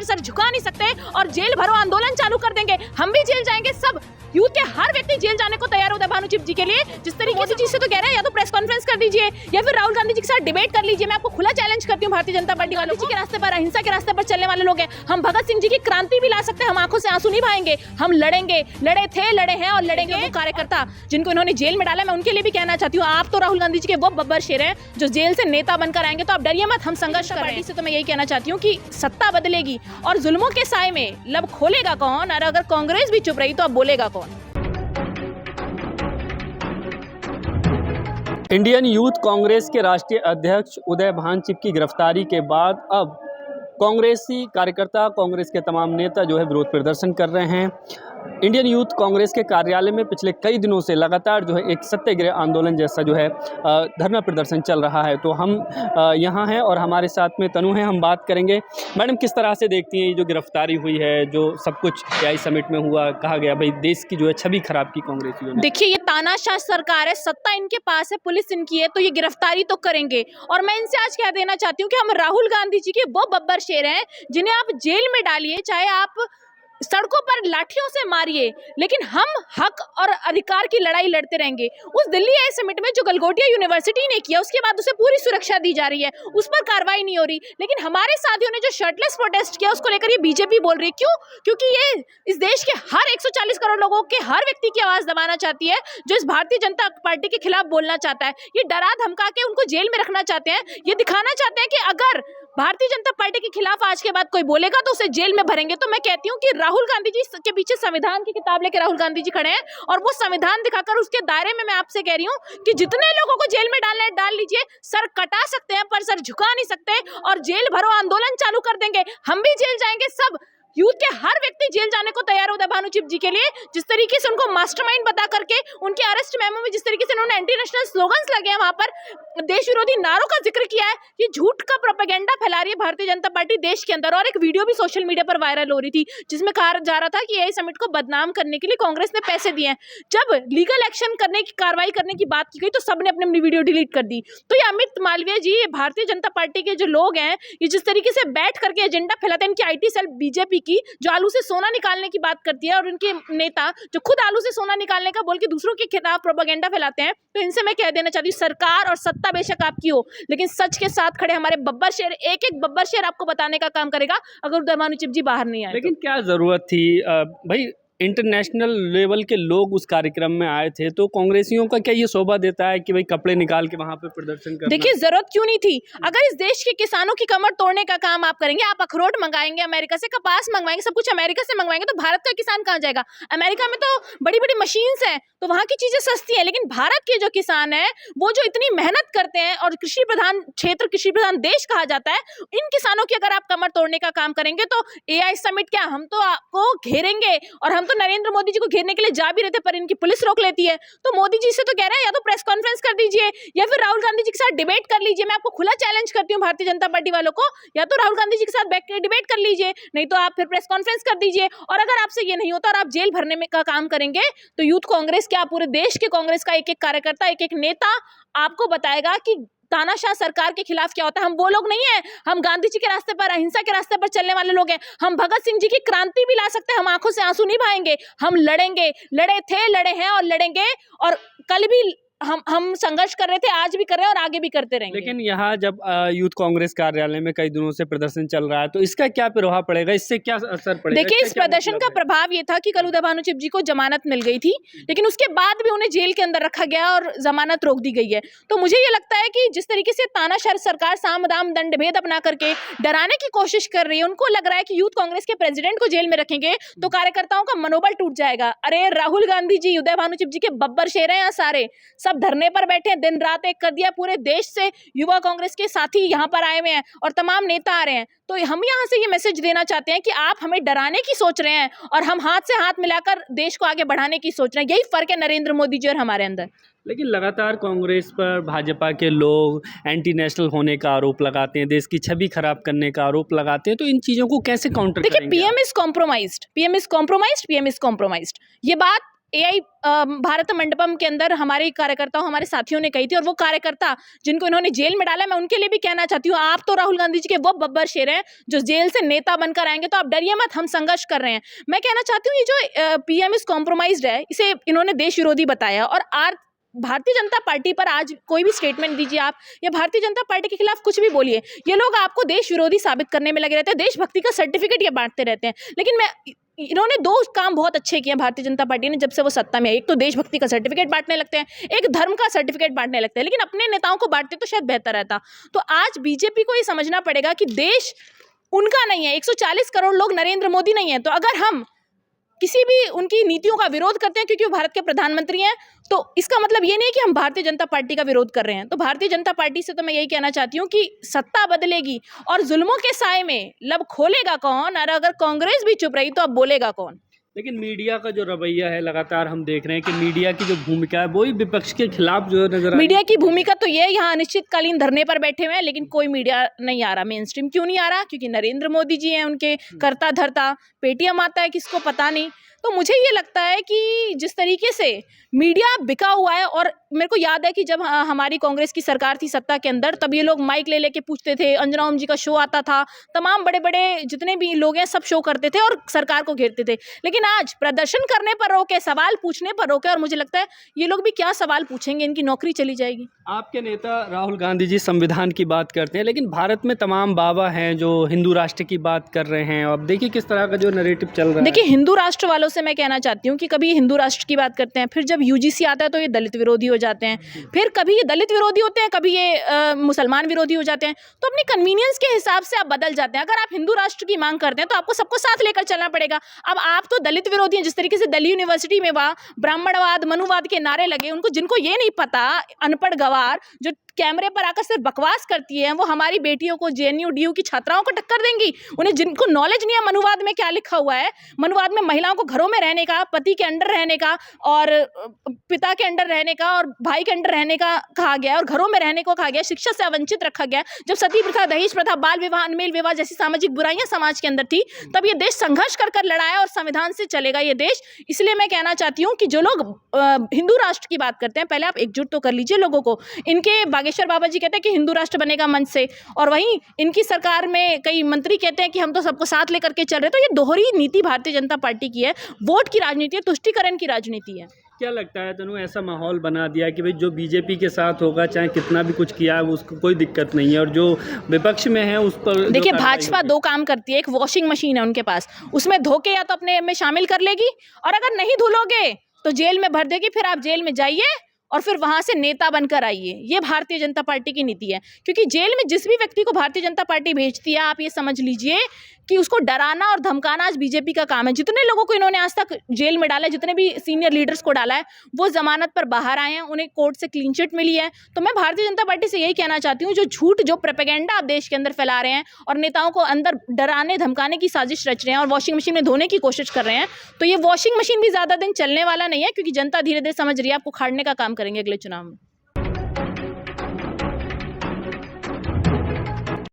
पर सर झुका नहीं सकते और जेल भरो आंदोलन चालू कर देंगे। हम भी जेल जाएंगे, सब यूथ के हर व्यक्ति जेल जाने को तैयार होता है भानु चिप जी के लिए। जिस तरीके से चीज से तो कह रहे हैं, या तो प्रेस कॉन्फ्रेंस कर दीजिए या फिर राहुल गांधी जी के साथ डिबेट कर लीजिए। मैं आपको खुला चैलेंज करती हूँ भारतीय जनता पार्टी वालों के रास्ते पर, अहिंसा के रास्ते पर चलने वाले लोग हैं। हम भगत सिंह जी की क्रांति भी ला सकते हैं, हम आंखों से आंसू नहीं बहाएंगे, हम लड़ेंगे, लड़े थे, लड़े हैं और लड़ेंगे। वो कार्यकर्ता जिनको इन्होंने जेल में डाला, मैं उनके लिए भी कहना चाहती हूँ, आप तो राहुल गांधी जी के वो बब्बर शेर हैं जो जेल से नेता बनकर आएंगे, तो आप डरिए मत, हम संघर्ष पार्टी से तो मैं यही कहना चाहती हूँ कि सत्ता बदलेगी और जुल्मों के साए में लब खोलेगा कौन, और अगर कांग्रेस भी चुप रही तो अब बोलेगा कौन। इंडियन यूथ कांग्रेस के राष्ट्रीय अध्यक्ष उदय भानचिप की गिरफ्तारी के बाद अब कांग्रेसी कार्यकर्ता, कांग्रेस के तमाम नेता जो है विरोध प्रदर्शन कर रहे हैं। इंडियन यूथ कांग्रेस के कार्यालय में पिछले कई दिनों से लगातार जो है एक सत्याग्रह आंदोलन जैसा जो है धरना प्रदर्शन चल रहा है। तो हम यहाँ हैं और हमारे साथ में तनु हैं, हम बात करेंगे। मैडम, किस तरह से देखती हैं ये जो गिरफ्तारी हुई है, जो सब कुछ एआई समिट में हुआ, कहा गया भाई देश की जो है छवि खराब की कांग्रेसियों ने? देखिए, ये तानाशाह सरकार है, सत्ता इनके पास है, पुलिस इनकी है, तो ये गिरफ्तारी तो करेंगे। और मैं इनसे आज कह देना चाहती हूँ कि हम राहुल गांधी जी के वो बब्बर शेर हैं जिन्हें आप जेल में डालिए, चाहे आप सड़कों पर लाठियों से मारिए, लेकिन हम हक और अधिकार की लड़ाई लड़ते रहेंगे। उस दिल्ली एआई समिट में जो गलगोटिया यूनिवर्सिटी ने किया, उसके बाद उसे पूरी सुरक्षा दी जा रही है, उस पर कार्रवाई नहीं हो रही। लेकिन हमारे साथियों ने जो शर्टलेस प्रोटेस्ट किया, उसको लेकर ये बीजेपी बोल रही है। क्यों? क्योंकि ये इस देश के हर 140 करोड़ लोगों के हर व्यक्ति की आवाज दबाना चाहती है, जो इस भारतीय जनता पार्टी के खिलाफ बोलना चाहता है। ये डरा धमका के उनको जेल में रखना चाहते हैं। ये दिखाना चाहते हैं कि अगर भारतीय जनता पार्टी के खिलाफ आज के बाद कोई बोलेगा तो उसे जेल में भरेंगे। तो मैं कहती हूँ कि राहुल गांधी जी के पीछे संविधान की किताब लेकर राहुल गांधी जी खड़े हैं, और वो संविधान दिखाकर उसके दायरे में मैं आपसे कह रही हूँ कि जितने लोगों को जेल में डालना है डाल लीजिए। सर कटा सकते हैं पर सर झुका नहीं सकते, और जेल भरो आंदोलन चालू कर देंगे। हम भी जेल जाएंगे, सब यूथ के हर व्यक्ति जेल जाने को तैयार होता है भानु चिप जी के लिए। जिस तरीके से उनको मास्टरमाइंड बता करके उनके अरेस्ट मेमो में जिस तरीके से उन्होंने एंटी नेशनल स्लोगन्स लगे हैं, वहां पर देश विरोधी नारों का जिक्र किया है, ये झूठ का प्रोपेगेंडा फैला रही है भारतीय जनता पार्टी देश के अंदर। और एक वीडियो भी सोशल मीडिया पर वायरल हो रही थी जिसमें कहा जा रहा था कि एआई समिट को बदनाम करने के लिए कांग्रेस ने पैसे दिए हैं। जब लीगल एक्शन करने की, कार्रवाई करने की बात की गई, तो सबने अपनी अपनी वीडियो डिलीट कर दी। तो ये अमित मालवीय जी, ये भारतीय जनता पार्टी के जो लोग हैं, ये जिस तरीके से बैठ करके एजेंडा फैलाते हैं, इनकी आईटी सेल बीजेपी की, जो आलू से सोना निकालने की बात करती है, और उनके नेता जो खुद आलू से सोना निकालने का बोल के दूसरों के खिलाफ प्रोपेगेंडा फैलाते हैं, तो इनसे मैं कह देना चाहती हूँ, सरकार और सत्ता बेशक आपकी हो, लेकिन सच के साथ खड़े हमारे बब्बर शेर, एक एक बब्बर शेर आपको बताने का काम करेगा अगर उदय भानु चिप जी बाहर नहीं आए। लेकिन क्या जरूरत थी भाई? इंटरनेशनल लेवल के लोग उस कार्यक्रम में आए थे, तो कांग्रेसियों का क्या ये शोभा देता है कि भाई कपड़े निकाल के वहां पे प्रदर्शन करना? देखिए, जरूरत क्यों नहीं थी। अगर इस देश के किसानों की कमर तोड़ने का काम आप करेंगे, आप अखरोट मंगाएंगे अमेरिका से, कपास मंगवाएंगे, सब कुछ अमेरिका से मंगवाएंगे, तो भारत का किसान कहाँ जाएगा? अमेरिका में तो बड़ी बड़ी मशीन्स हैं, तो वहां की चीजें सस्ती है, लेकिन भारत के जो किसान है, वो जो इतनी मेहनत करते हैं, और कृषि प्रधान क्षेत्र, कृषि प्रधान देश कहा जाता है, इन किसानों की अगर आप कमर तोड़ने का काम करेंगे, तो एआई समिट क्या, हम तो आपको घेरेंगे। और हम तो नरेंद्र मोदी जी को घेरने के लिए जा भी रहे थे, पर इनकी पुलिस रोक लेती है। तो मोदी जी से तो कह रहे हैं, या तो प्रेस कॉन्फ्रेंस कर दीजिए या फिर राहुल गांधी जी के साथ डिबेट कर लीजिए। मैं आपको खुला चैलेंज करती हूँ भारतीय जनता पार्टी वालों को, या तो राहुल गांधी जी के साथ बैठ के डिबेट कर लीजिए, नहीं तो आप फिर प्रेस कॉन्फ्रेंस कर दीजिए। और अगर आपसे ये नहीं होता और आप जेल भरने में का काम करेंगे, तो यूथ कांग्रेस क्या, पूरे देश के कांग्रेस का एक एक कार्यकर्ता, एक एक नेता आपको बताएगा कि तानाशाह सरकार के खिलाफ क्या होता है। हम वो लोग नहीं है, हम गांधी जी के रास्ते पर, अहिंसा के रास्ते पर चलने वाले लोग हैं। हम भगत सिंह जी की क्रांति भी ला सकते हैं, हम आंखों से आंसू नहीं बहाएंगे, हम लड़ेंगे, लड़े थे, लड़े हैं और लड़ेंगे। और कल भी हम संघर्ष कर रहे थे, आज भी कर रहे हैं और आगे भी करते रहेंगे। लेकिन यहाँ जब यूथ कांग्रेस कार्यालय में कई दिनों से प्रदर्शन चल रहा है, तो इसका क्या प्रभाव पड़ेगा? इससे क्या असर पड़ेगा? देखिए, इस प्रदर्शन का प्रभाव ये था कि कल उदय भानु चिप जी को जमानत मिल गई थी, लेकिन उसके बाद भी उन्हें जेल के अंदर रखा गया और जमानत रोक दी गई है। तो मुझे ये लगता है कि जिस तरीके से तानाशाह सरकार साम दाम दंड भेद अपना करके डराने की कोशिश कर रही है, उनको लग रहा है कि यूथ कांग्रेस के प्रेसिडेंट को जेल में रखेंगे तो कार्यकर्ताओं का मनोबल टूट जाएगा। अरे राहुल गांधी जी, उदय भानु चिप जी के बब्बर शेर हैं, यहाँ सारे सब धरने पर बैठे, दिन रात एक कर दिया। पूरे देश से युवा कांग्रेस के साथी यहाँ पर आए हुए हैं और तमाम नेता आ रहे हैं। तो हम यहाँ से ये मैसेज देना चाहते हैं कि आप हमें डराने की सोच रहे हैं और हम हाथ से हाथ मिलाकर देश को आगे बढ़ाने की सोच रहे हैं। यही फर्क है नरेंद्र मोदी जी और हमारे अंदर। लेकिन लगातार कांग्रेस पर भाजपा के लोग एंटी नेशनल होने का आरोप लगाते हैं, देश की छवि खराब करने का आरोप लगाते हैं, तो इन चीजों को कैसे काउंटर करेंगे? देखिए, PM is compromised, PM is compromised, PM is compromised. ये बात एआई भारत मंडपम के अंदर हमारे कार्यकर्ताओं, हमारे साथियों ने कही थी, और वो कार्यकर्ता जिनको इन्होंने जेल में डाला, मैं उनके लिए भी कहना चाहती हूँ, आप तो राहुल गांधी जी के वो बब्बर शेर हैं जो जेल से नेता बनकर आएंगे, तो आप डरिए मत, हम संघर्ष कर रहे हैं। मैं कहना चाहती हूँ, ये जो पीएम इज कॉम्प्रोमाइज्ड है, इसे इन्होंने देश विरोधी बताया, और भारतीय जनता पार्टी पर आज कोई भी स्टेटमेंट दीजिए आप, या भारतीय जनता पार्टी के खिलाफ कुछ भी बोलिए, ये लोग आपको देश विरोधी साबित करने में लगे रहते हैं, देशभक्ति का सर्टिफिकेट ये बांटते रहते हैं। लेकिन इन्होंने दो काम बहुत अच्छे किए भारतीय जनता पार्टी ने जब से वो सत्ता में है। एक तो देशभक्ति का सर्टिफिकेट बांटने लगते हैं, एक धर्म का सर्टिफिकेट बांटने लगते हैं, लेकिन अपने नेताओं को बांटते तो शायद बेहतर रहता। तो आज बीजेपी को ये समझना पड़ेगा कि देश उनका नहीं है, 140 करोड़ लोग नरेंद्र मोदी नहीं है। तो अगर हम किसी भी उनकी नीतियों का विरोध करते हैं क्योंकि वो भारत के प्रधानमंत्री हैं, तो इसका मतलब ये नहीं कि हम भारतीय जनता पार्टी का विरोध कर रहे हैं। तो भारतीय जनता पार्टी से तो मैं यही कहना चाहती हूँ कि सत्ता बदलेगी और जुल्मों के साए में लब खोलेगा कौन, और अगर कांग्रेस भी चुप रही तो अब बोलेगा कौन। लेकिन मीडिया का जो रवैया है, लगातार हम देख रहे हैं कि मीडिया की जो भूमिका है वो ही विपक्ष के खिलाफ जो नजर मीडिया की भूमिका तो ये यहाँ अनिश्चितकालीन धरने पर बैठे हुए हैं, लेकिन कोई मीडिया नहीं आ रहा, मेन स्ट्रीम क्यों नहीं आ रहा? क्योंकि नरेंद्र मोदी जी हैं, उनके करता धरता, पेटीएम आता है किसको पता नहीं। तो मुझे ये लगता है कि जिस तरीके से मीडिया बिका हुआ है, और मेरे को याद है कि जब हमारी कांग्रेस की सरकार थी सत्ता के अंदर, तब ये लोग माइक ले लेके पूछते थे, अंजना ओम जी का शो आता था, तमाम बड़े बड़े जितने भी लोग हैं सब शो करते थे और सरकार को घेरते थे। लेकिन आज प्रदर्शन करने पर रोके, सवाल पूछने पर रोके, और मुझे लगता है ये लोग भी क्या सवाल पूछेंगे, इनकी नौकरी चली जाएगी। आपके नेता राहुल गांधी जी संविधान की बात करते हैं, लेकिन भारत में तमाम बाबा हैं जो हिंदू राष्ट्र की बात कर रहे हैं। अब देखिए किस तरह का जो नैरेटिव चल रहा है। देखिए, हिंदू राष्ट्र वालों से मैं कहना चाहती हूँ कि कभी हिंदू राष्ट्र की बात करते हैं, फिर जब यूजीसी आता है तो ये दलित विरोधी हो जाते हैं, फिर कभी ये दलित विरोधी होते हैं, कभी ये मुसलमान विरोधी हो जाते हैं। तो अपनी कन्वीनियंस के हिसाब से आप बदल जाते हैं। अगर आप हिंदू राष्ट्र की मांग करते हैं तो आपको सबको साथ लेकर चलना पड़ेगा। अब आप तो दलित विरोधी हैं, जिस तरीके से दिल्ली यूनिवर्सिटी में वहाँ ब्राह्मणवाद, मनुवाद के नारे लगे, उनको जिनको ये नहीं पता, अनपढ़ गवार जो कैमरे पर आकर सिर्फ बकवास करती है, वो हमारी बेटियों को, जेएनयू डीयू की छात्राओं को टक्कर देंगी। उन्हें जिनको नॉलेज नहीं है मनुवाद में क्या लिखा हुआ है, मनुवाद में महिलाओं को घरों में रहने का, पति के अंडर रहने का, और पिता के अंडर रहने का, और भाई के अंडर रहने का कहा गया, और घरों में रहने को कहा गया, शिक्षा से वंचित रखा गया। जब सती प्रथा, दहेज प्रथा, बाल विवाह, अनमेल विवाह जैसी सामाजिक बुराइयां समाज के अंदर थी, तब ये देश संघर्ष कर कर लड़ाया, और संविधान से चलेगा ये देश। इसलिए मैं कहना चाहती हूँ कि जो लोग हिंदू राष्ट्र की बात करते हैं, पहले आप एकजुट तो कर लीजिए लोगों को। इनके बागेश्वर बाबा जी कहते हैं कि हिंदू राष्ट्र बनेगा मंच से, और वहीं इनकी सरकार में कई मंत्री कहते हैं कि हम तो सबको साथ लेकर के चल रहे हैं। तो ये दोहरी नीति भारतीय जनता पार्टी की है, वोट की राजनीति है, तुष्टीकरण की राजनीति है। क्या लगता है तनु, ऐसा माहौल बना दिया कि भाई जो बीजेपी के साथ होगा, चाहे कितना भी कुछ किया है, उसको कोई दिक्कत नहीं है, और जो विपक्ष में है उस पर देखिए, भाजपा दो काम करती है, एक वॉशिंग मशीन है उनके पास, उसमें धो के या तो अपने में शामिल कर लेगी, और अगर नहीं धुलोगे तो जेल में भर देगी, फिर आप जेल में जाइए और फिर वहां से नेता बनकर आइए। ये भारतीय जनता पार्टी की नीति है। क्योंकि जेल में जिस भी व्यक्ति को भारतीय जनता पार्टी भेजती है, आप ये समझ लीजिए कि उसको डराना और धमकाना आज बीजेपी का काम है। जितने लोगों को इन्होंने आज तक जेल में डाला है, जितने भी सीनियर लीडर्स को डाला है, वो जमानत पर बाहर आए हैं, उन्हें कोर्ट से क्लीन चिट मिली है। तो मैं भारतीय जनता पार्टी से यही कहना चाहती हूँ, जो झूठ, जो प्रोपेगेंडा आप देश के अंदर फैला रहे हैं और नेताओं को अंदर डराने धमकाने की साजिश रच रहे हैं और वॉशिंग मशीन में धोने की कोशिश कर रहे हैं, तो ये वॉशिंग मशीन भी ज्यादा दिन चलने वाला नहीं है, क्योंकि जनता धीरे धीरे समझ रही है, आपको खाड़ने का काम करेंगे अगले चुनाव में।